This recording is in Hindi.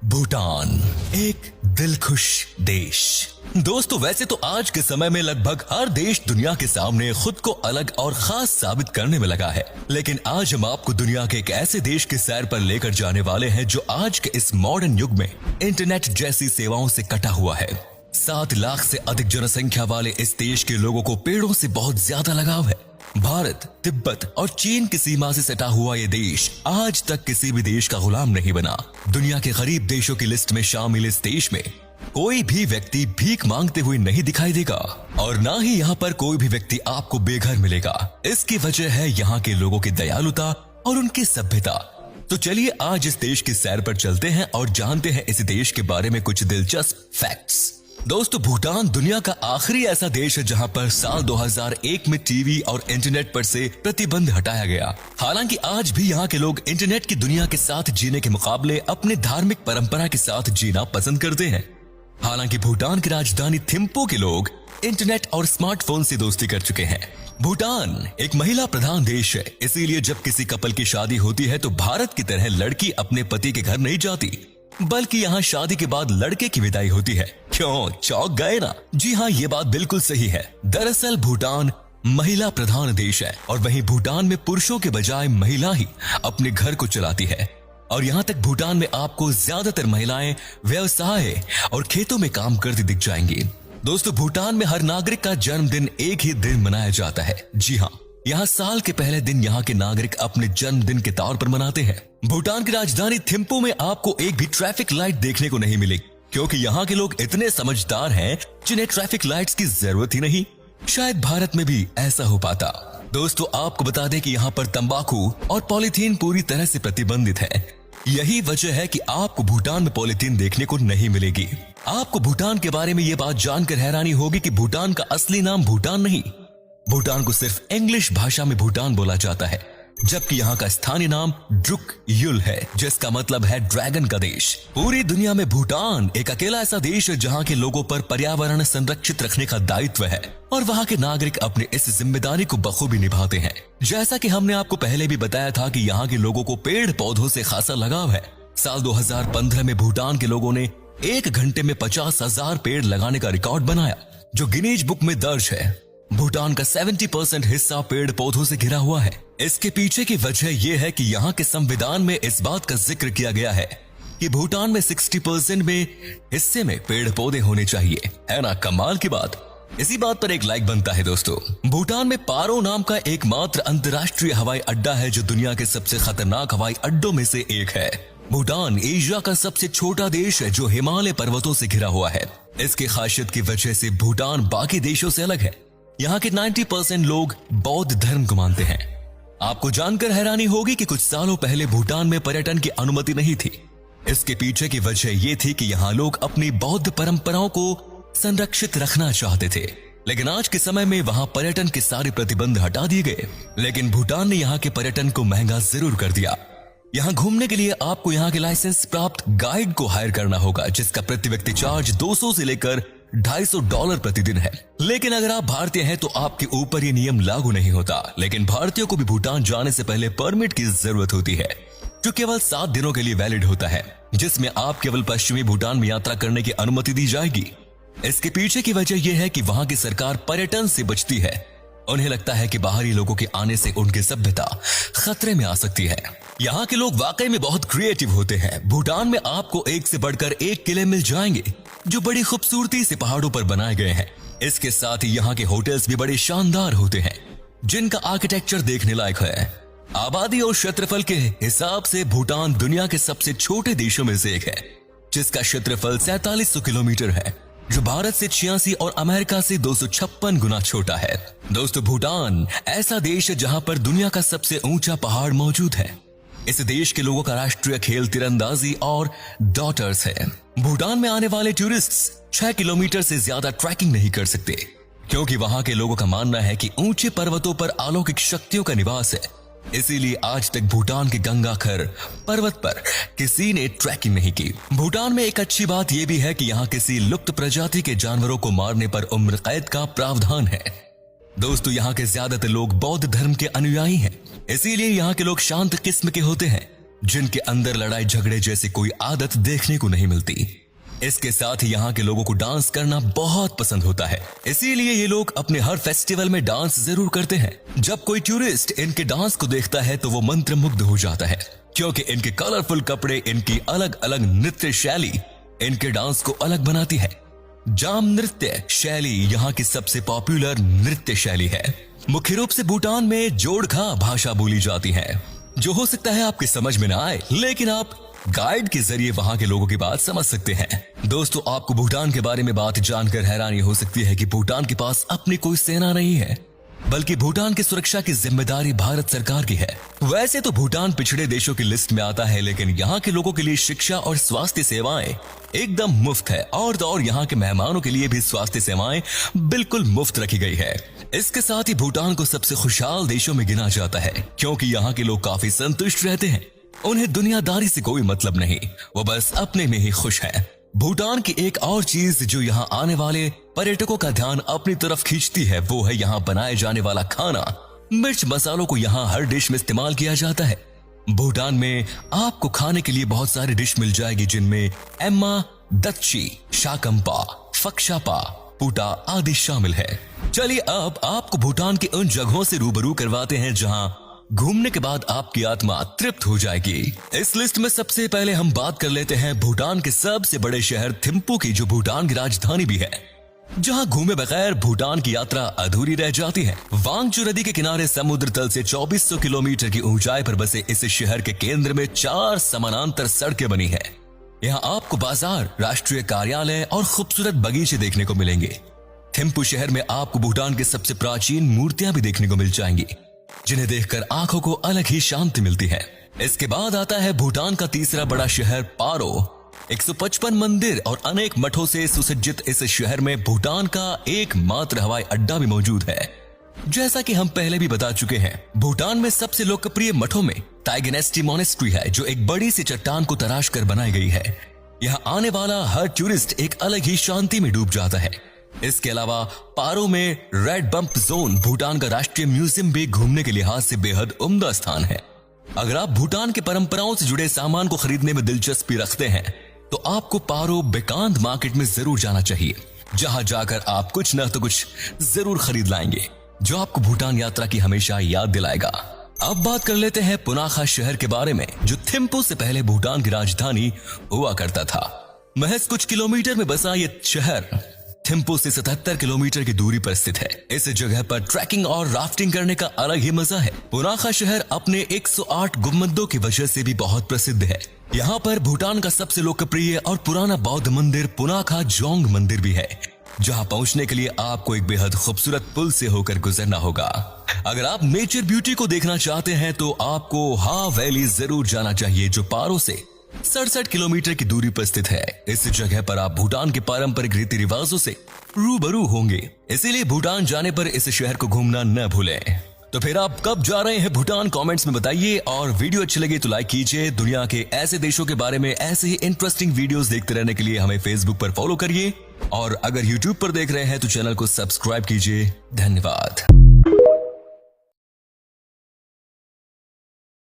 भूटान, एक दिलखुश देश। दोस्तों, वैसे तो आज के समय में लगभग हर देश दुनिया के सामने खुद को अलग और खास साबित करने में लगा है, लेकिन आज हम आपको दुनिया के एक ऐसे देश के सैर पर लेकर जाने वाले हैं जो आज के इस मॉडर्न युग में इंटरनेट जैसी सेवाओं से कटा हुआ है। 7 लाख से अधिक जनसंख्या वाले इस देश के लोगों को पेड़ों से बहुत ज्यादा लगाव है। भारत, तिब्बत और चीन की सीमा से सटा हुआ ये देश आज तक किसी भी देश का गुलाम नहीं बना। दुनिया के गरीब देशों की लिस्ट में शामिल इस देश में कोई भी व्यक्ति भीख मांगते हुए नहीं दिखाई देगा और ना ही यहाँ पर कोई भी व्यक्ति आपको बेघर मिलेगा। इसकी वजह है यहाँ के लोगों की दयालुता और उनकी सभ्यता। तो चलिए आज इस देश की सैर पर चलते हैं और जानते हैं इस देश के बारे में कुछ दिलचस्प फैक्ट्स। दोस्तों, भूटान दुनिया का आखिरी ऐसा देश है जहां पर साल 2001 में टीवी और इंटरनेट पर से प्रतिबंध हटाया गया। हालांकि आज भी यहां के लोग इंटरनेट की दुनिया के साथ जीने के मुकाबले अपने धार्मिक परंपरा के साथ जीना पसंद करते हैं। हालांकि भूटान की राजधानी थिम्पू के लोग इंटरनेट और स्मार्टफोन से दोस्ती कर चुके हैं। भूटान एक महिला प्रधान देश है, इसीलिए जब किसी कपल की शादी होती है तो भारत की तरह लड़की अपने पति के घर नहीं जाती, बल्कि यहाँ शादी के बाद लड़के की विदाई होती है। क्यों, चौंक गए ना? जी हाँ, ये बात बिल्कुल सही है। दरअसल भूटान महिला प्रधान देश है और वहीं भूटान में पुरुषों के बजाय महिला ही अपने घर को चलाती है। और यहाँ तक भूटान में आपको ज्यादातर महिलाएं व्यवसाय और खेतों में काम करती दिख जाएंगी। दोस्तों, भूटान में हर नागरिक का जन्मदिन एक ही दिन मनाया जाता है। जी हाँ, यहाँ साल के पहले दिन यहाँ के नागरिक अपने जन्मदिन के तौर पर मनाते हैं। भूटान की राजधानी थिम्पू में आपको एक भी ट्रैफिक लाइट देखने को नहीं मिलेगी, क्योंकि यहाँ के लोग इतने समझदार हैं जिन्हें ट्रैफिक लाइट्स की जरूरत ही नहीं। शायद भारत में भी ऐसा हो पाता। दोस्तों, आपको बता दें कि यहाँ पर तंबाकू और पॉलीथीन पूरी तरह से प्रतिबंधित है। यही वजह है कि आपको भूटान में पॉलीथीन देखने को नहीं मिलेगी। आपको भूटान के बारे में ये बात जानकर हैरानी होगी कि भूटान का असली नाम भूटान नहीं, भूटान को सिर्फ इंग्लिश भाषा में भूटान बोला जाता है, जबकि यहाँ का स्थानीय नाम ड्रुक युल है, जिसका मतलब है ड्रैगन का देश। पूरी दुनिया में भूटान एक अकेला ऐसा देश है जहाँ के लोगों पर पर्यावरण संरक्षित रखने का दायित्व है और वहाँ के नागरिक अपने इस जिम्मेदारी को बखूबी निभाते हैं। जैसा कि हमने आपको पहले भी बताया था कि यहाँ के लोगों को पेड़ पौधों से खासा लगाव है। साल 2015 में भूटान के लोगों ने 1 घंटे में 50,000 पेड़ लगाने का रिकॉर्ड बनाया, जो गिनीज बुक में दर्ज है। भूटान का 70% हिस्सा पेड़ पौधों से घिरा हुआ है। इसके पीछे की वजह यह है कि यहाँ के संविधान में इस बात का जिक्र किया गया है कि भूटान में 60% में हिस्से में पेड़ पौधे होने चाहिए। है ना कमाल की बात? इसी बात पर एक लाइक बनता है। दोस्तों, भूटान में पारो नाम का एकमात्र अंतर्राष्ट्रीय हवाई अड्डा है जो दुनिया के सबसे खतरनाक हवाई अड्डों में से एक है। भूटान एशिया का सबसे छोटा देश है जो हिमालय पर्वतों से घिरा हुआ है। इसकी खासियत की वजह से भूटान बाकी देशों से अलग है। यहाँ के 90% लोग बौद्ध धर्म को मानते हैं। आपको जानकर हैरानी होगी कि कुछ सालों पहले भूटान में पर्यटन की अनुमति नहीं थी। इसके पीछे की वजह यह थी कि यहाँ लोग अपनी बौद्ध परंपराओं को संरक्षित रखना चाहते थे, लेकिन आज के समय में वहाँ पर्यटन के सारे प्रतिबंध हटा दिए गए। लेकिन भूटान ने यहाँ के पर्यटन को महंगा जरूर कर दिया। यहाँ घूमने के लिए आपको यहाँ के लाइसेंस प्राप्त गाइड को हायर करना होगा, जिसका प्रति व्यक्ति चार्ज 200 से लेकर $250 प्रतिदिन है। लेकिन अगर आप भारतीय हैं तो आपके ऊपर ये नियम लागू नहीं होता। लेकिन भारतीयों को भी भूटान जाने से पहले परमिट की जरूरत होती है, जो केवल 7 दिनों के लिए वैलिड होता है, जिसमें आप केवल पश्चिमी भूटान में यात्रा करने की अनुमति दी जाएगी। इसके पीछे की वजह यह है कि वहां की सरकार पर्यटन से बचती है। उन्हें लगता है कि बाहरी लोगों के आने से उनकी सभ्यता खतरे में आ सकती है। यहाँ के लोग वाकई में बहुत क्रिएटिव होते हैं। भूटान में आपको एक से बढ़कर एक किले मिल जाएंगे जो बड़ी खूबसूरती से पहाड़ों पर बनाए गए हैं। इसके साथ ही यहाँ के होटल्स भी बड़े शानदार होते हैं, जिनका आर्किटेक्चर देखने लायक है। आबादी और क्षेत्रफल के हिसाब से भूटान दुनिया के सबसे छोटे देशों में से एक है, जिसका क्षेत्रफल 4300 किलोमीटर है, जो भारत से 86 और अमेरिका से 256 गुना छोटा है। दोस्तों, भूटान ऐसा देश है जहां पर दुनिया का सबसे ऊंचा पहाड़ मौजूद है। इस देश के लोगों का राष्ट्रीय खेल तीरंदाजी और डॉटर्स है। भूटान में आने वाले टूरिस्ट्स 6 किलोमीटर से ज्यादा ट्रैकिंग नहीं कर सकते, क्योंकि वहां के लोगों का मानना है कि ऊंचे पर्वतों पर अलौकिक शक्तियों का निवास है। इसीलिए आज तक भूटान के गंगाखर पर्वत पर किसी ने ट्रैकिंग नहीं की। भूटान में एक अच्छी बात यह भी है कि यहाँ किसी लुप्त प्रजाति के जानवरों को मारने पर उम्र कैद का प्रावधान है। दोस्तों, यहाँ के ज्यादातर लोग बौद्ध धर्म के अनुयायी हैं, इसीलिए यहाँ के लोग शांत किस्म के होते हैं। जिनके अंदर लड़ाई झगड़े जैसी कोई आदत देखने को नहीं मिलती। इसके साथ ही यहाँ के लोगों को डांस करना बहुत पसंद होता है, इसीलिए ये लोग अपने हर फेस्टिवल में डांस जरूर करते हैं। जब कोई टूरिस्ट इनके डांस को देखता है तो वो मंत्रमुग्ध हो जाता है, क्योंकि इनके कलरफुल कपड़े, इनकी अलग अलग नृत्य शैली इनके डांस को अलग बनाती है। जाम नृत्य शैली यहाँ की सबसे पॉपुलर नृत्य शैली है। मुख्य रूप से भूटान में जोड़खा भाषा बोली जाती है, जो हो सकता है आपकी समझ में ना आए, लेकिन आप गाइड के जरिए वहां के लोगों की बात समझ सकते हैं। दोस्तों, आपको भूटान के बारे में बात जानकर हैरानी हो सकती है कि भूटान के पास अपनी कोई सेना नहीं है, बल्कि भूटान की सुरक्षा की जिम्मेदारी भारत सरकार की है। वैसे तो भूटान पिछड़े देशों की लिस्ट में आता है, लेकिन यहाँ के लोगों के लिए शिक्षा और स्वास्थ्य सेवाएं एकदम मुफ्त है, और तो और यहाँ के मेहमानों के लिए भी स्वास्थ्य सेवाएं बिल्कुल मुफ्त रखी गई है। इसके साथ ही भूटान को सबसे खुशहाल देशों में गिना जाता है, क्योंकि यहाँ के लोग काफी संतुष्ट रहते हैं। उन्हें दुनियादारी से कोई मतलब नहीं, वो बस अपने में ही खुश है। भूटान की एक और चीज जो यहाँ आने वाले पर्यटकों का ध्यान अपनी तरफ खींचती है, वो है यहाँ बनाए जाने वाला खाना। मिर्च मसालों को यहाँ हर डिश में इस्तेमाल किया जाता है। भूटान में आपको खाने के लिए बहुत सारी डिश मिल जाएगी, जिनमें एम्मा, दच्ची, शाकम्पा, फक्शापा, पुटा आदि शामिल है। चलिए अब आपको भूटान की उन जगहों से रूबरू करवाते हैं जहां घूमने के बाद आपकी आत्मा तृप्त हो जाएगी। इस लिस्ट में सबसे पहले हम बात कर लेते हैं भूटान के सबसे बड़े शहर थिम्पू की, जो भूटान की राजधानी भी है, जहां घूमे बगैर भूटान की यात्रा अधूरी रह जाती है। वांगचू नदी के किनारे समुद्र तल से 2400 किलोमीटर की ऊंचाई पर बसे इस शहर के केंद्र में 4 समानांतर सड़कें बनी है। यहाँ आपको बाजार, राष्ट्रीय कार्यालय और खूबसूरत बगीचे देखने को मिलेंगे। थिम्पू शहर में आपको भूटान की सबसे प्राचीन मूर्तियां भी देखने को मिल जाएंगी, जिन्हें देखकर आंखों को अलग ही शांति मिलती है। इसके बाद आता है भूटान का तीसरा बड़ा शहर पारो। 155 मंदिर और अनेक मठों से सुसज्जित इस शहर में भूटान का एकमात्र हवाई अड्डा भी मौजूद है। जैसा कि हम पहले भी बता चुके हैं, भूटान में सबसे लोकप्रिय मठों में टाइगनेस्टी मॉनेस्ट्री है, जो एक बड़ी सी चट्टान को तराश कर बनाई गई है। यहाँ आने वाला हर टूरिस्ट एक अलग ही शांति में डूब जाता है। इसके अलावा पारो में रेड बम्प जोन, भूटान का राष्ट्रीय म्यूजियम भी घूमने के लिहाज से बेहद उम्दा स्थान है। अगर आप भूटान की परंपराओं से जुड़े सामान को खरीदने में दिलचस्पी रखते हैं तो आपको पारो बेकांत मार्केट में जरूर जाना चाहिए, जहां जाकर आप कुछ न तो कुछ जरूर खरीद लाएंगे, जो आपको भूटान यात्रा की हमेशा याद दिलाएगा। अब बात कर लेते हैं पुनाखा शहर के बारे में, जो थिम्पू से पहले भूटान की राजधानी हुआ करता था। महज कुछ किलोमीटर में बसा ये शहर थिम्पू से 77 किलोमीटर की दूरी पर स्थित है। इस जगह पर ट्रैकिंग और राफ्टिंग करने का अलग ही मजा है। पुनाखा शहर अपने 108 गुम्बदों की वजह से भी बहुत प्रसिद्ध है। यहाँ पर भूटान का सबसे लोकप्रिय और पुराना बौद्ध मंदिर पुनाखा जोंग मंदिर भी है, जहाँ पहुँचने के लिए आपको एक बेहद खूबसूरत पुल से होकर गुजरना होगा। अगर आप नेचर ब्यूटी को देखना चाहते हैं तो आपको हा वैली जरूर जाना चाहिए, जो पारो से 67 किलोमीटर की दूरी पर स्थित है। इस जगह पर आप भूटान के पारंपरिक रीति रिवाजों से रूबरू होंगे, इसीलिए भूटान जाने पर इस शहर को घूमना न भूलें। तो फिर आप कब जा रहे हैं भूटान, कमेंट्स में बताइए, और वीडियो अच्छी लगी तो लाइक कीजिए। दुनिया के ऐसे देशों के बारे में ऐसे ही इंटरेस्टिंग वीडियोस देखते रहने के लिए हमें फेसबुक पर फॉलो करिए, और अगर यूट्यूब पर देख रहे हैं तो चैनल को सब्सक्राइब कीजिए। धन्यवाद।